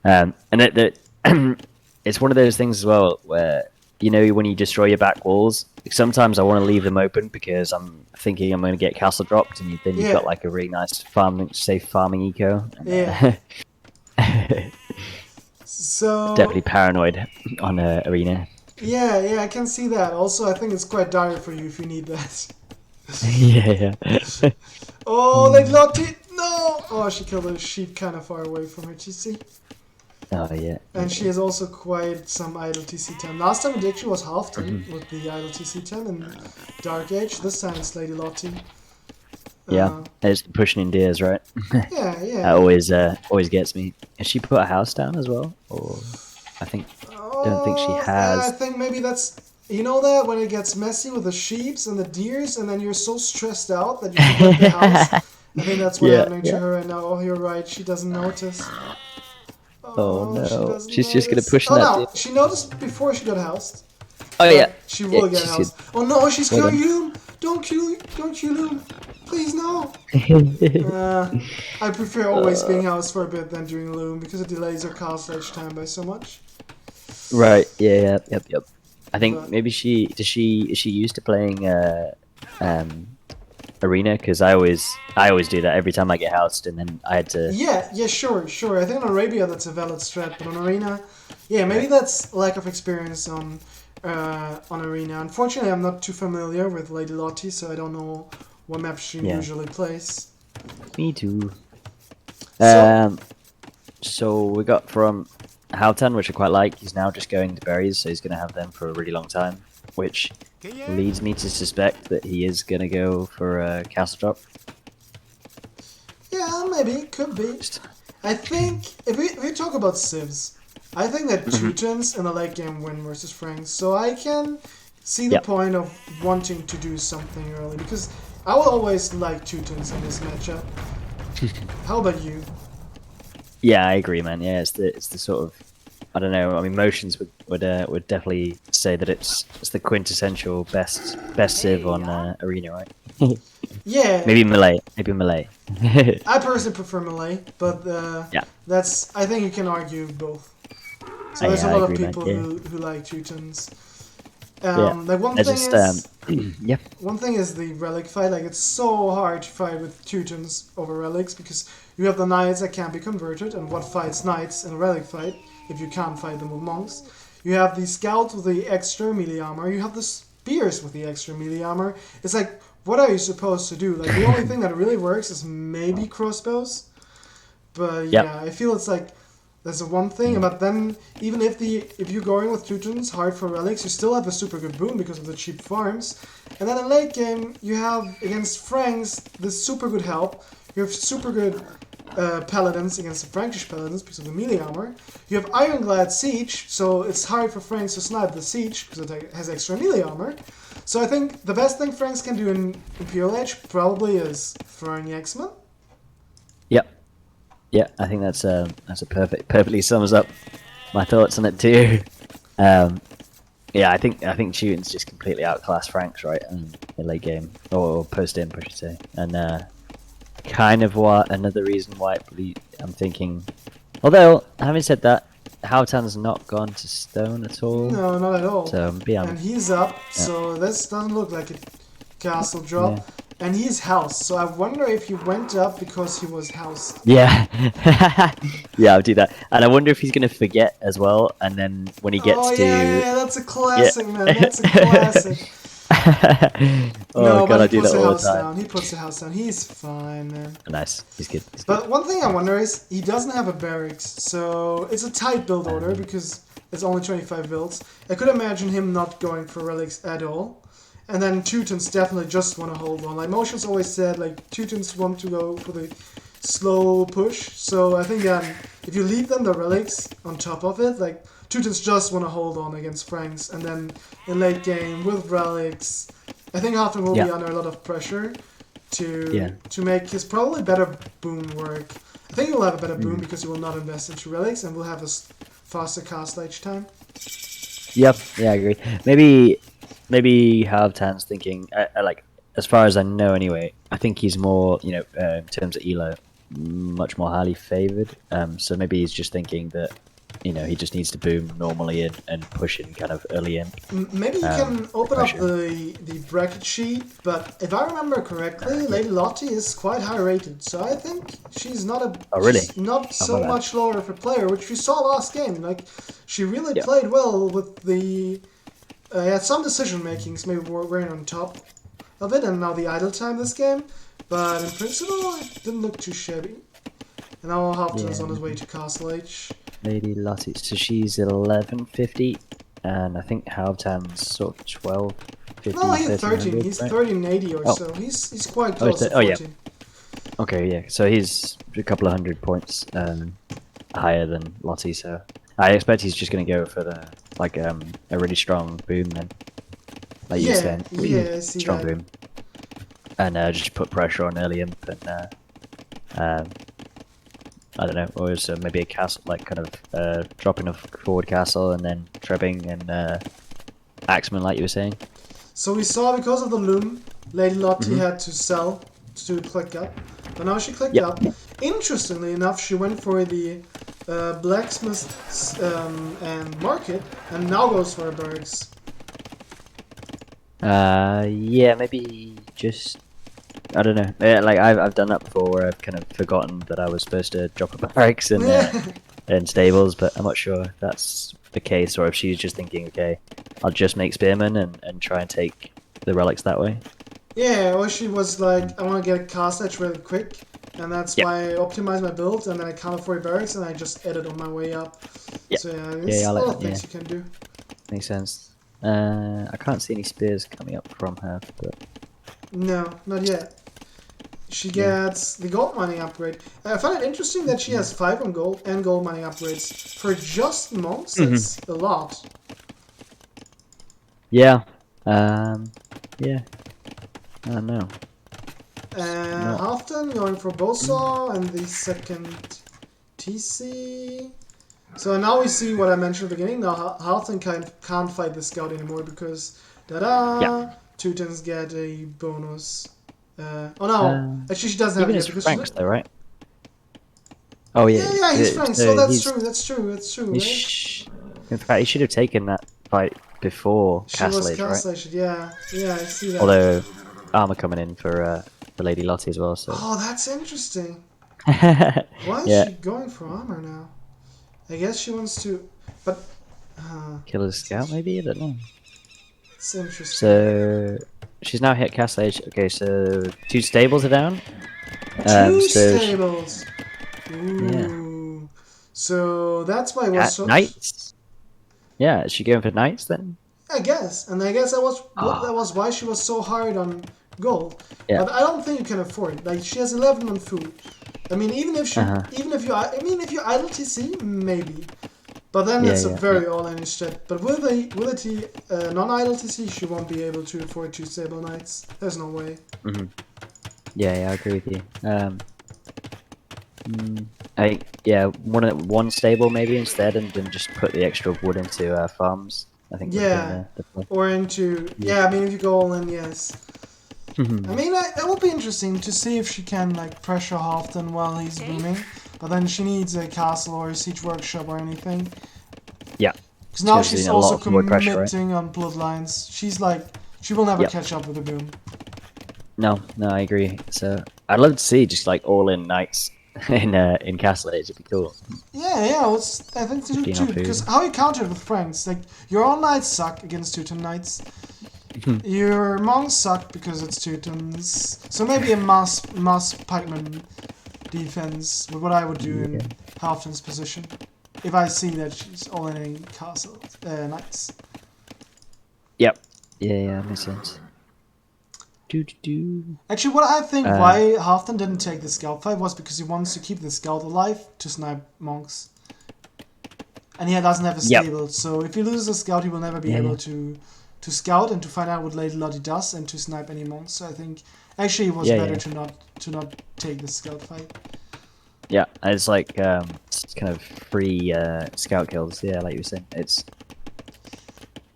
And it's one of those things as well where when you destroy your back walls, sometimes I want to leave them open because I'm thinking I'm going to get castle dropped, and then you've got like a really nice safe farming eco. And, so definitely paranoid on arena. Yeah, I can see that. Also, I think it's quite dire for you if you need that. Yeah. Oh, Lady Lotti! No! Oh, she killed a sheep kind of far away from her TC. Oh, yeah. And she has also quite some idle TC time. Last time it actually was Halfton with the idle TC time in Dark Age. This time it's Lady Lotti. Yeah, it's pushing in deers, right? Yeah. That always gets me. Has she put a house down as well? Or don't think she has. I think maybe that's... You know that when it gets messy with the sheeps and the deers, and then you're so stressed out that you forget the house? I think that's what's happening to her right now. Oh, you're right. She doesn't notice. Oh no. She's notice. just going to push that no. deer. She noticed before she got housed. Oh, yeah. She will get housed. Oh no, she's Well killing you! Don't kill Loom! Please, no! I prefer always being housed for a bit than doing Loom, because it delays her castle edge time by so much. Right. Yeah. Yep. I think maybe is she used to playing arena? Because I always do that every time I get housed, and then I had to. Yeah, sure. I think on Arabia that's a valid strat, but on Arena, maybe that's lack of experience on Arena. Unfortunately, I'm not too familiar with Lady Lotti, so I don't know what map she usually plays. Me too. So we got from Halvtand, which I quite like. He's now just going to berries, so he's going to have them for a really long time, which leads me to suspect that he is going to go for a castle drop. Yeah, maybe. Could be. I think, if we talk about civs, I think that Teutons in the late game win versus Franks, so I can see the point of wanting to do something early, because I will always like Teutons in this matchup. How about you? Yeah, I agree, man. Yeah, it's the sort of, I don't know. I mean, motions would definitely say that it's the quintessential best civ on arena, right? Yeah. Maybe melee. I personally prefer melee, but that's. I think you can argue both. So there's a lot of people who like Teutons. Like one thing is, one thing is the relic fight. Like it's so hard to fight with Teutons over relics because you have the knights that can't be converted, and what fights knights in a relic fight if you can't fight them with monks? You have the scouts with the extra melee armor. You have the spears with the extra melee armor. It's like, what are you supposed to do? Like the only thing that really works is maybe crossbows. But I feel it's like. That's the one thing, but then even if you're going with Teutons hard for relics, you still have a super good boon because of the cheap farms. And then in late game, you have against Franks this super good help. You have super good paladins against the Frankish paladins because of the melee armor. You have Ironclad Siege, so it's hard for Franks to snipe the siege because it has extra melee armor. So I think the best thing Franks can do in Imperial Age probably is throwing the X-Men. Yep. Yeah, I think that's a perfectly sums up my thoughts on it too. Yeah, I think Teuton's just completely outclassed Franks, right, in the late game or post imp, I should say, and kind of another reason why I'm thinking. Although having said that, Halvtand's not gone to stone at all. No, not at all. So yeah, and he's up, yeah. so this doesn't look like a castle drop. Yeah. And he's housed, so I wonder if he went up because he was housed. Yeah, yeah, I'll do that. And I wonder if he's going to forget as well, and then when he gets to... yeah, that's a classic, man, that's a classic. Oh god, I do that all the time. Down. He puts the house down, he's fine, man. Nice, he's good. But one thing I wonder is, he doesn't have a barracks, so it's a tight build order, because it's only 25 builds. I could imagine him not going for relics at all. And then Teutons definitely just want to hold on. Like Motion's always said, like Teutons want to go for the slow push. So I think if you leave them the relics on top of it, like Teutons just want to hold on against Franks. And then in late game with relics, I think Halvtand will be under a lot of pressure to make his probably better boom work. I think he will have a better boom because he will not invest into relics and will have a faster cast each time. Yep, yeah, I agree. Maybe Halvtand's thinking, like, as far as I know anyway, I think he's more, in terms of elo, much more highly favoured. So maybe he's just thinking that, he just needs to boom normally and push in kind of early in. Maybe you can open up the bracket sheet, but if I remember correctly, Lady Lotti is quite high rated. So I think she's not she's not so much lower of a player, which we saw last game. Like, she really played well with the... had some decision makings, maybe we're on top of it, and now the idle time this game, but in principle it didn't look too shabby. And now Halvtand's on his way to Castle H. Lady Lotti, so she's 1150, and I think Halvtand's sort of 1250. No, he's 13. He's right? 1380 or so. He's quite close to 14. Okay, yeah. So he's a couple of 100 points higher than Lotti, so I expect he's just going to go for the a really strong boom then. Like you said, I see strong that. boom, and just put pressure on early imp and I don't know, or so maybe a castle, like kind of dropping a forward castle and then trebbing and axeman, like you were saying. So we saw because of the loom, Lady Lotti had to sell to click up, but now she clicked up. Interestingly enough, she went for the blacksmith and market, and now goes for a barracks. Yeah, maybe just I don't know. Yeah, like I've done that before, where I've kind of forgotten that I was supposed to drop a barracks in stables, but I'm not sure if that's the case, or if she's just thinking, okay, I'll just make spearmen and try and take the relics that way. Yeah, or she was like, I want to get a cast edge really quick. And that's why I optimize my build, and then I counter for barracks, and I just edit on my way up. So yeah, there's a lot of things you can do. Makes sense. I can't see any spears coming up from her, but... No, not yet. She gets the gold mining upgrade. I find it interesting that she has 5 on gold and gold mining upgrades. For just monks, that's a lot. Yeah. Yeah. I don't know. Halvtand going for Bowsaw and the second TC. So now we see what I mentioned at the beginning. Now Halvtand can't fight the scout anymore because Teutons get a bonus. Oh no, actually she doesn't have it. Even Franks though, right? Oh yeah. Yeah, he's Franks. So that's true. Right? In fact, he should have taken that fight before Castle Age, right? Yeah, I see that. Although armor coming in for Lady Lotti as well. So. Oh, that's interesting. Why is she going for armor now? I guess she wants to, but kill a scout maybe. I don't know. It's interesting. So she's now hit Castle Age. Okay, so 2 stables are down. 2 stables. Ooh. Yeah. So that's why it was so. Knights. Yeah, is she going for knights then? I guess, and I guess that was why she was so hard on gold. Yeah. But I don't think you can afford it. Like, she has 11 on food. I mean, even if you idle TC, maybe. But then Yeah, it's a yeah, very all-in strat. But with a non-idle TC, she won't be able to afford 2 stable knights. There's no way. Yeah, I agree with you. One stable maybe instead, and then just put the extra wood into farms. I think. Yeah. The play. Or into I mean, if you go all in, yes. I mean, that would be interesting to see if she can like pressure Halvtand while he's booming. But then she needs a castle or a siege workshop or anything. Yeah. Because now she's also committing pressure, right? on bloodlines. She's like, she will never catch up with the boom. No, I agree. So I'd love to see just like all-in knights in Castle Age. It'd be cool. Yeah. I think so too. Because how you counter it with Franks, like your own knights suck against Teuton knights. Your monks suck because it's Teutons. So maybe a mass pikeman defense with what I would do in Halvtand's position. If I see that she's all in castle knights. Yep. Yeah, makes sense. Actually, what I think why Halvtand didn't take the scout fight was because he wants to keep the scout alive to snipe monks. And he doesn't have a stable, so if he loses a scout, he will never be able to scout and to find out what Lady Lotti does and to snipe any monks. So I think actually it was better to not take the scout fight. Yeah, it's like it's kind of free scout kills. Yeah, like you were saying,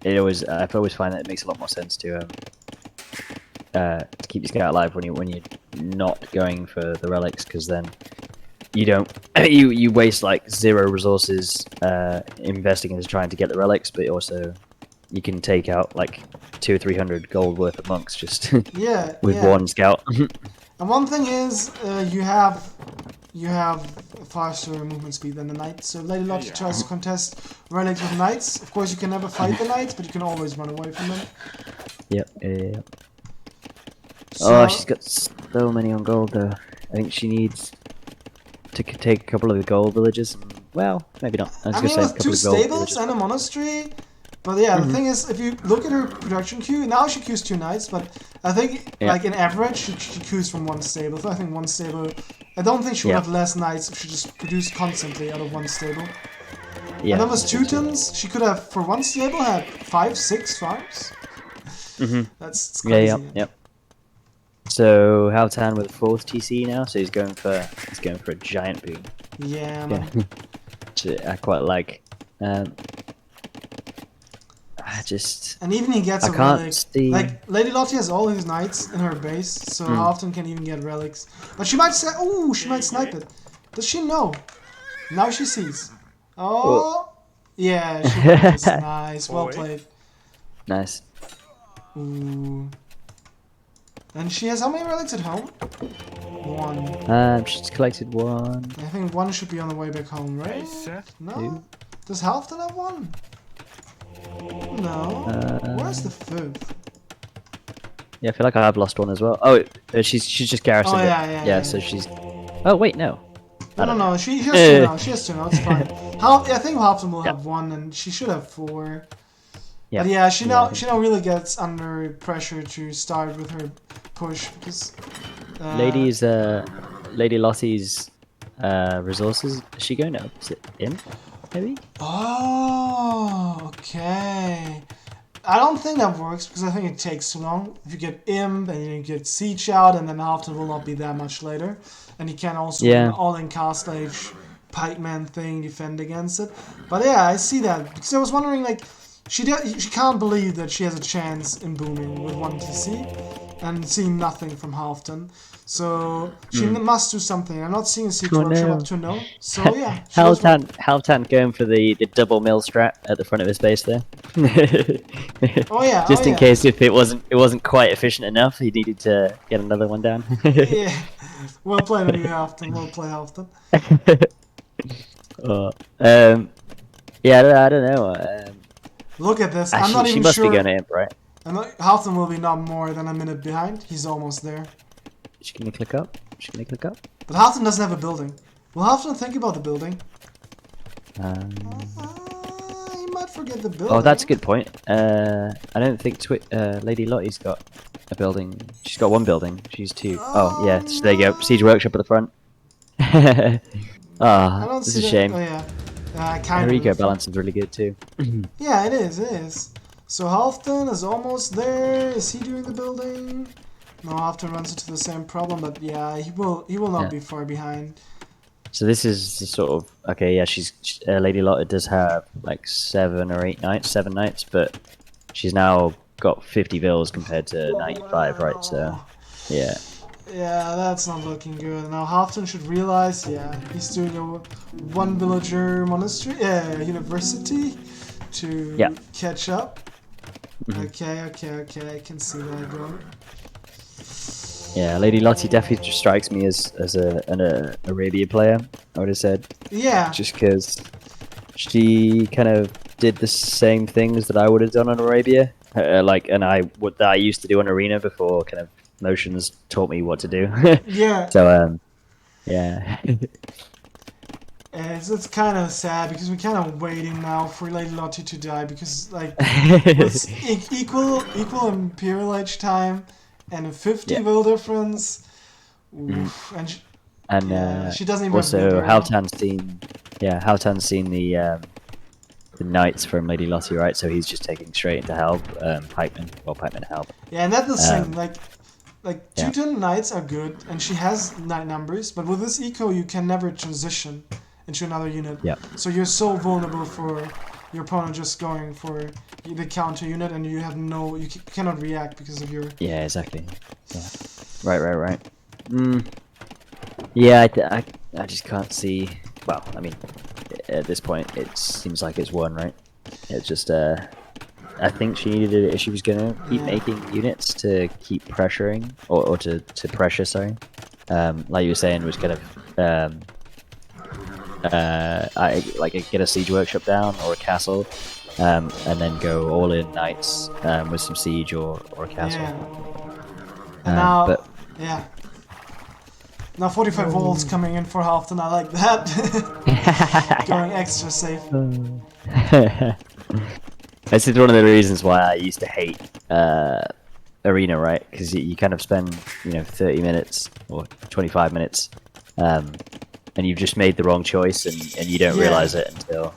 I always find that it makes a lot more sense to keep your scout alive when you're not going for the relics, because then you don't you waste like 0 resources investing into trying to get the relics, but also you can take out like 200 or 300 gold worth of monks just with one scout. And one thing is you have faster movement speed than the knight. So if Lady Lotti tries to contest relics with knights, of course you can never fight the knights, but you can always run away from them. Yep. So, she's got so many on gold though. I think she needs to take a couple of the gold villages. Well, maybe not. I mean, with 2 stables and a monastery. But yeah, the thing is, if you look at her production queue, now she queues 2 knights, but I think, like, in average, she queues from 1 stable. So I think 1 stable... I don't think she would have less knights if she just produced constantly out of 1 stable. Yeah. And then with Teutons, she could have, for 1 stable, had 5, 6 farms. That's crazy. Yep. So Halvtand with 4th TC now, so he's going for a giant boom. Yeah, man. Which I quite like. And even he gets a relic. Like, Lady Lotti has all his knights in her base, so Halvtand can even get relics. But she might say, oh, she might snipe it. Does she know? Now she sees. Oh, yeah, she knows. Nice, well played. Nice. Ooh. And she has how many relics at home? 1. She's collected 1. I think 1 should be on the way back home, right? No? 2. Does Halvtand have 1? No. Where's the 5th? Yeah, I feel like I have lost 1 as well. Oh, she's just garrisoned it. Yeah. So she's... Oh, wait, no. No. She has 2 now. She has 2 now. It's fine. I think Halvtand will have 1, and she should have 4. But yeah, she now really gets under pressure to start with her push because Lady Lotti's resources. Is she going up? Is it in? Maybe. Oh, okay. I don't think that works because I think it takes too long. If you get Imp and you get Siege out, and then Halvtand will not be that much later, and you can also all-in Castle Age Pikeman thing defend against it. But yeah, I see that because I was wondering like. She can't believe that she has a chance in booming with 1 TC and seeing nothing from Halvtand. So she must do something. I'm not seeing a siege workshop up to no. So yeah. Halvtand going for the double mill strat at the front of his base there. Just in case if it wasn't quite efficient enough, he needed to get another one down. Yeah. Well played on you, Halvtand. Well played, Halvtand. I don't know. Look at this. I'm not even sure. She must be going to Imp, right? Halvtand will be not more than a minute behind. He's almost there. Is she going to click up? But Halvtand doesn't have a building. Will Halvtand think about the building? He might forget the building. Oh, that's a good point. I don't think Lady Lotti's got a building. She's got 1 building. She's 2. Oh yeah, so there you go. Siege workshop at the front. I Ah, don't this see is a that. shame. Oh yeah, kind Her eco of. balance is really good too. Yeah, it is. It is. So Halvtand is almost there. Is he doing the building? No, Halvtand runs into the same problem, but yeah, he will. He will not Yeah. be far behind. So this is the sort of okay. Yeah, Lady Lotta does have like 7 nights, but she's now got 50 bills compared to 95, right? So Oh, yeah, yeah, that's not looking good. Now Halvtand should realize, yeah, he's doing a one villager monastery, university yeah. to catch up. Hmm. Okay, I can see that going. Yeah, Lady Lottie definitely just strikes me as an Arabia player. I would have said Yeah, just because she kind of did the same things that I would have done on Arabia, like, and what I used to do on Arena before kind of motions taught me what to do. yeah. So yeah, It's kind of sad because we're kind of waiting now for Lady Lotti to die because like with equal Imperial Age time and a 50 yeah. will difference, Mhm. oof, and And yeah, she doesn't even have also wheelbarrow. Halvtand's seen the knights from Lady Lottie, right? So he's just taking straight into help, pikeman help. Yeah, and that's the thing. Um, Like yeah, Teuton knights are good, and she has knight numbers, but with this eco you can never transition into another unit. yeah, So you're so vulnerable for your opponent just going for the counter unit, and you have you cannot react because of your. yeah, exactly. Yeah, right. Mm, yeah, I just can't see. Well, I mean, at this point, it seems like it's won, right? It's just I think she needed it if she was gonna keep Yeah. making units to keep pressuring or to pressure, sorry. Like you were saying, was kind of I like get a siege workshop down or a castle, and then go all in knights with some siege or a castle. Yeah. And now, But yeah. Now 45 volts coming in for Halfton. I like that. Going extra safe. this is one of the reasons why I used to hate arena, right? Because you kind of spend 30 minutes or 25 minutes, and you've just made the wrong choice, and you don't Yeah. realize it until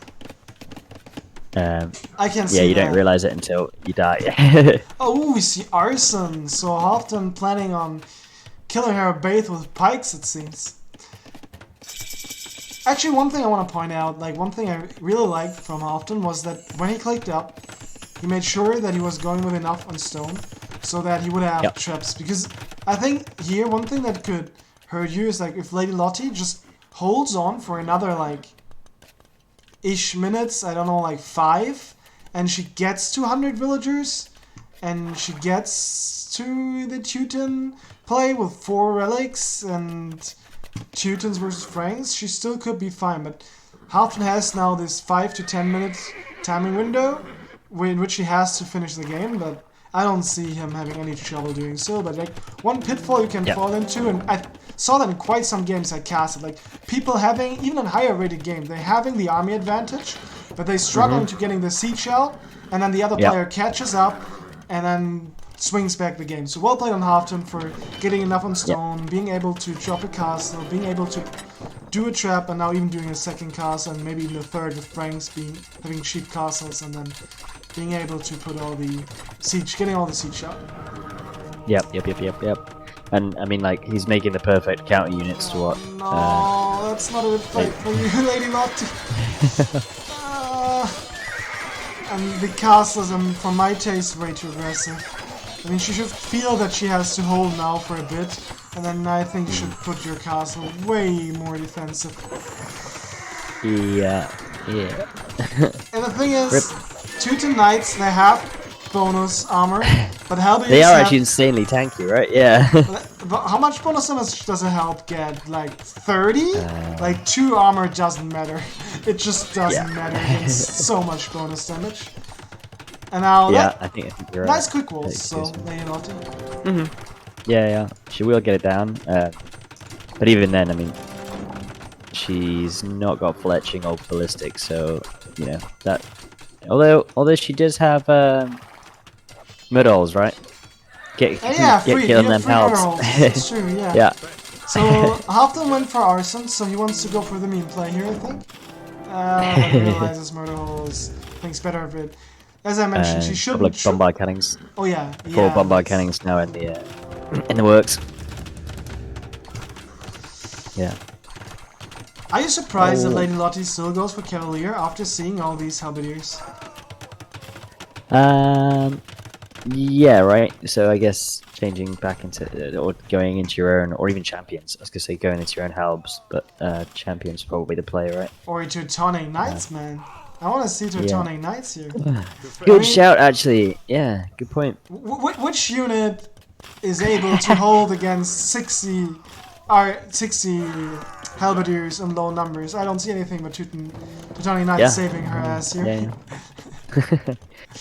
I can yeah, see you that. don't realize it until you die. Oh, we see arson. So Halfton planning on killing her both with pikes, it seems. Actually, one thing I want to point out, like one thing I really liked from Halfton was that when he clicked up, he made sure that he was going with enough on stone so that he would have Yep. traps. Because I think here one thing that could hurt you is like if Lady Lotti just holds on for another like ish minutes, I don't know, like 5, and she gets to 100 villagers, and she gets to the Teuton play with 4 relics and Teutons versus Franks, she still could be fine, but Halfton has now this 5 to 10 minutes timing window in which he has to finish the game, but I don't see him having any trouble doing so. But like one pitfall you can Yep. fall into, and I saw that in quite some games I casted, like people having, even in higher rated games, they're having the army advantage, but they struggling to getting the siege out, and then the other Yep. player catches up, and then swings back the game. So well played on Halfton for getting enough on stone, being able to drop a castle, being able to do a trap, and now even doing a second castle, and maybe even a third with Franks having cheap castles, and then being able to put all the siege, getting all the siege out. Yep. And I mean, like, he's making the perfect counter units to what? No, that's not a good fight for you, Lady Lotti. And the castles, for my taste, way too aggressive. I mean, she should feel that she has to hold now for a bit, and then I think you should put your castle way more defensive. Yeah. And the thing is, Rip. Teuton Knights, they have bonus armor, but Helbians They are have... actually insanely tanky, right? Yeah. But how much bonus damage does a help get? Like 30? Like 2 armor doesn't matter. It just doesn't matter. It's so much bonus damage. And now I think you're nice right. quick walls, so Excuse me. Lady Lotti. Yeah. She will get it down. But even then, I mean, she's not got fletching or ballistic, so that. Although she does have medals, right? Yeah, Get free. killing You them have free helps. minerals. It's true, yeah. Yeah. So Halvtand went for arson, so he wants to go for the meme play here, I think. But realizes murder holes thinks better of it. As I mentioned, she shouldn't. Like bombard cannons. Oh yeah, 4 bombard cannons now in the works. Yeah. Are you surprised that Lady Lotti still goes for Cavalier after seeing all these halberdiers? Yeah, right. So I guess changing back into or going into your own, or even champions. I was gonna say going into your own halbs, but champions probably the play, right? Or Teutonic Knights, man. I want to see Teutonic Knights here. Good shout, actually. Yeah, good point. Which unit is able to hold against 60 halberdiers in low numbers? I don't see anything but Teutonic Knights saving her ass here. Yeah.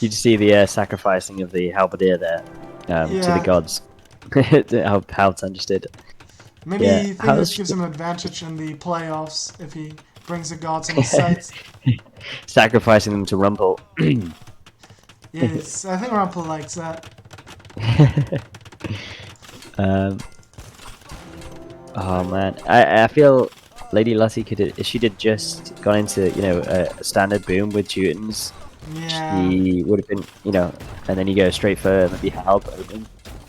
You see the sacrificing of the halberdier there to the gods. How Halvtand just did. Maybe he thinks this gives him an advantage in the playoffs if he brings the gods on his sides. Sacrificing them to Rumple. Yes, I think Rumple likes that. Oh man, I feel Lady Lotti could, if she did just gone into a standard boom with Teutons, she would have been and then you go straight for maybe Halb open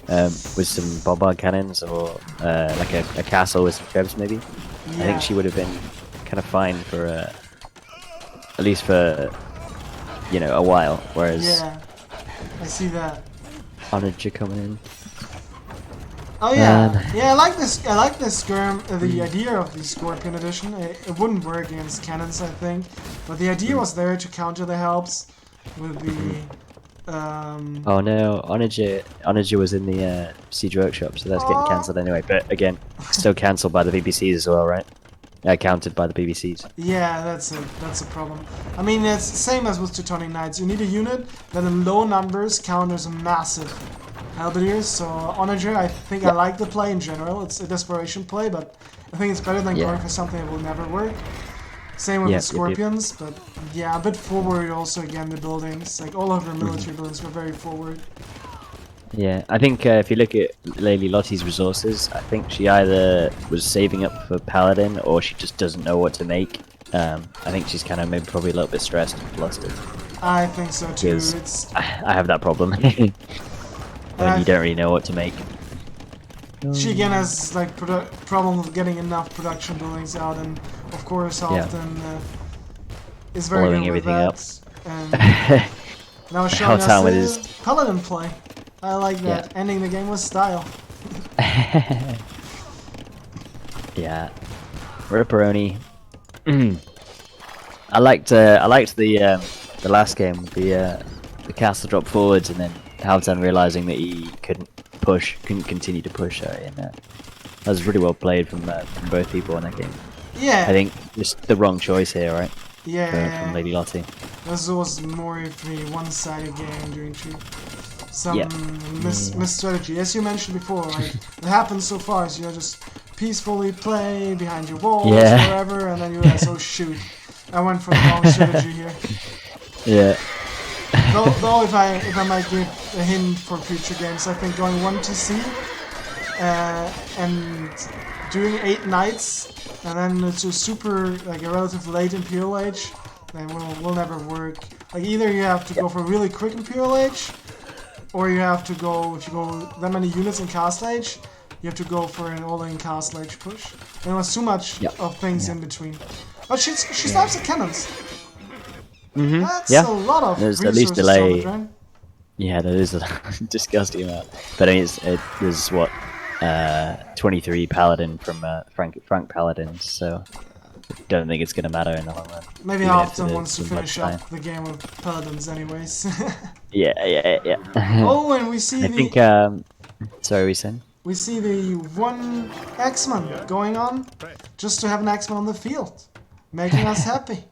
with some bombard cannons or like a castle with some trebs maybe. I think she would have been kind of fine for at least for a while. Whereas I see that. Onager coming in. Oh yeah, I like this. I like this the idea of the Scorpion edition. It wouldn't work against cannons, I think, but the idea was there to counter the helps with the. Oh no, Onager was in the Siege Workshop, so that's getting cancelled anyway. But again, still cancelled by the BBCs as well, right? Counted by the BBCs. Yeah, that's a problem. I mean, it's the same as with Teutonic Knights. You need a unit that in low numbers counters massive halberdiers. So Onager, I think I like the play in general. It's a desperation play, but I think it's better than going for something that will never work. Same with the Scorpions, but yeah, a bit forward also again, the buildings. Like all of her military buildings were very forward. Yeah, I think if you look at Lady Lotti's resources, I think she either was saving up for Paladin or she just doesn't know what to make. I think she's kind of maybe probably a little bit stressed and flustered. I think so too. I have that problem. When you don't really know what to make. She again has like problem with getting enough production buildings out, and of course often is very blowing good with everything that. And now showing us his Paladin play. I like that. Ending the game with style. Yeah, Ripperoni. I liked the last game with the castle drop forwards and then Halvtand realizing that he couldn't continue to push her, and that was really well played from both people in that game. Yeah, I think just the wrong choice here, right? Yeah, from Lady Lotti. This was more of a one-sided game during some mis-strategy, as you mentioned before. Like it happens so far, so you just peacefully play behind your walls, wherever, and then you realize, oh shoot, I went for the wrong strategy here. Yeah. Though if I might give a hint for future games, I think going 1 to C and doing 8 knights and then it's a super like a relative late Imperial Age, then will never work. Like either you have to go for a really quick Imperial Age, or you have to go, if you go that many units in Castle Age, you have to go for an all-in Castle Age push. There was too much of things in between. But she snaps the cannons. That's a lot of there's at least delay. Yeah, there is a disgusting amount. But I mean, there's what 23 Paladin from Frank Paladins, so I don't think it's gonna matter in the long run. Maybe Halvtand wants to finish up the game with Paladins, anyways. Yeah. Oh, and we see I think. Sorry, we saying? We see the one X-Man going on just to have an X-Man on the field, making us happy.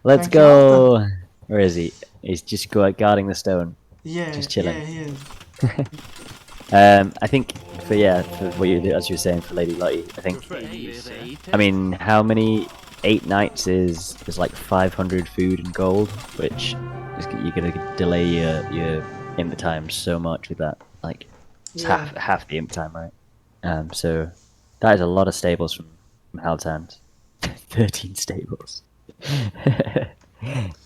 Let's go. Where is he? He's just guarding the stone. Yeah, just chilling. Yeah, he is. I think for what as you were saying for Lady Lotti, I think. I mean, how many 8 nights is like 500 food and gold, which you're gonna delay your imp time so much with that. Like it's half the imp time, right? So That is a lot of stables from Halvtand. 13 stables.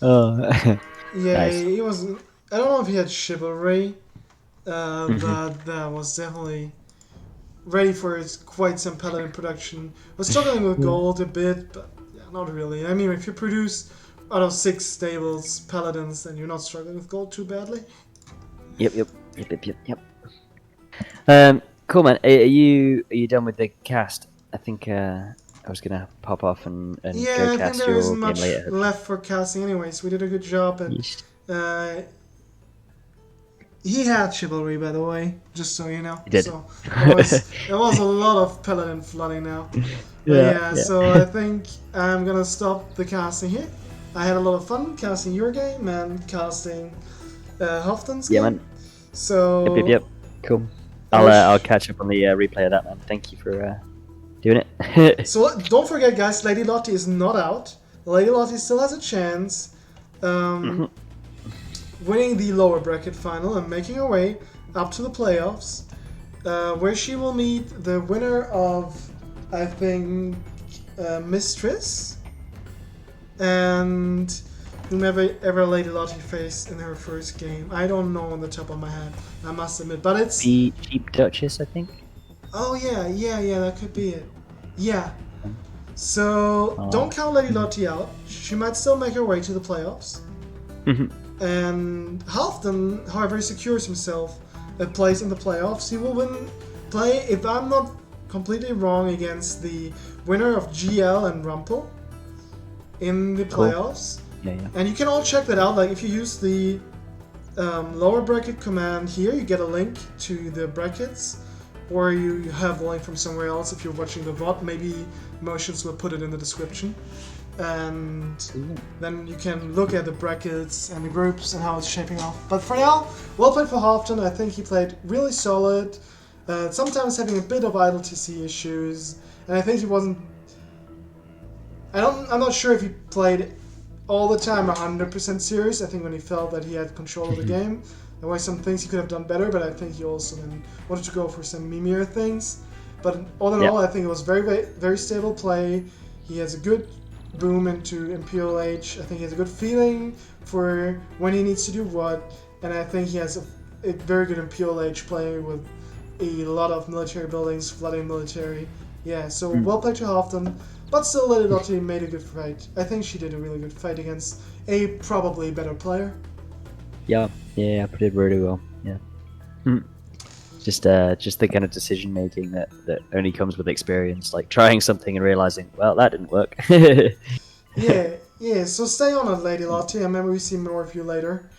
Oh, Yeah, nice. he was. I don't know if he had chivalry, Mhm. but that was definitely ready for quite some paladin production. Was struggling with Yeah. gold a bit, but yeah, not really. I mean, if you produce out of 6 stables paladins, then you're not struggling with gold too badly. Yep. Cool, man. Are you done with the cast? I think I was gonna pop off and go Yeah, I think cast there isn't your game much later. Hopefully. left for casting, anyways. We did a good job, and Yeesh. uh, he had chivalry, by the way, just so you know. You did. So there was a lot of paladin flooding now. But Yeah, yeah, yeah. so I think I'm gonna stop the casting here. I had a lot of fun casting your game and casting Halvtand's Yeah, game. man. So Yep. Cool. I I'll wish. catch up on the replay of that, man. Thank you for doing it. So don't forget, guys. Lady Lotti is not out. Lady Lotti still has a chance. Mhm. Winning the lower bracket final and making her way up to the playoffs, where she will meet the winner of, I think, Mistress and whomever ever Lady Lotti faced in her first game. I don't know on the top of my head, I must admit, but it's. The Cheap Duchess, I think. Oh yeah, that could be it. Yeah. So don't count Lady Lotti out. She might still make her way to the playoffs. Mhm. And Halvdan, however, secures himself a place in the playoffs. He will play, if I'm not completely wrong, against the winner of GL and Rumpel in the Cool. playoffs. Yeah. And you can all check that out. Like if you use the lower bracket command here, you get a link to the brackets, or you have the link from somewhere else. If you're watching the VOD, maybe Motions will put it in the description. And then you can look at the brackets and the groups and how it's shaping off. But for now, well played for Halvdan. I think he played really solid. Sometimes having a bit of idle TC issues, and I think he wasn't. I'm not sure if he played all the time 100% serious. I think when he felt that he had control of the game, there were some things he could have done better. But I think he also then wanted to go for some mimier things. But all in all, I think it was very stable play. He has a good boom into Imperial Age. I think he has a good feeling for when he needs to do what, and I think he has a very good Imperial Age play with a lot of military buildings, flooding military. Yeah, so well played to Halvdan, but still Lady Lotti made a good fight. I think she did a really good fight against a probably better player. Yeah, did really well. Yeah. Just the kind of decision making that only comes with experience, like trying something and realizing, well, that didn't work. Yeah. So stay on it, Lady Lotti, and maybe we see more of you later.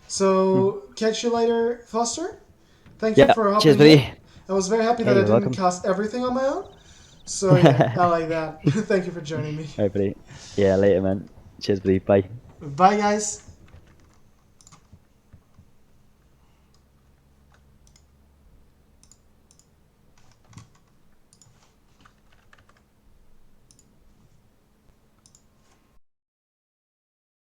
So catch you later, Foster. Thank you Yeah, for cheers, hopping in. buddy. I was very happy that Hey, I you're didn't welcome. cast everything on my own. So yeah, I like that. Thank you for joining me. All right, buddy. Yeah, later, man. Cheers, buddy. Bye. Bye, guys.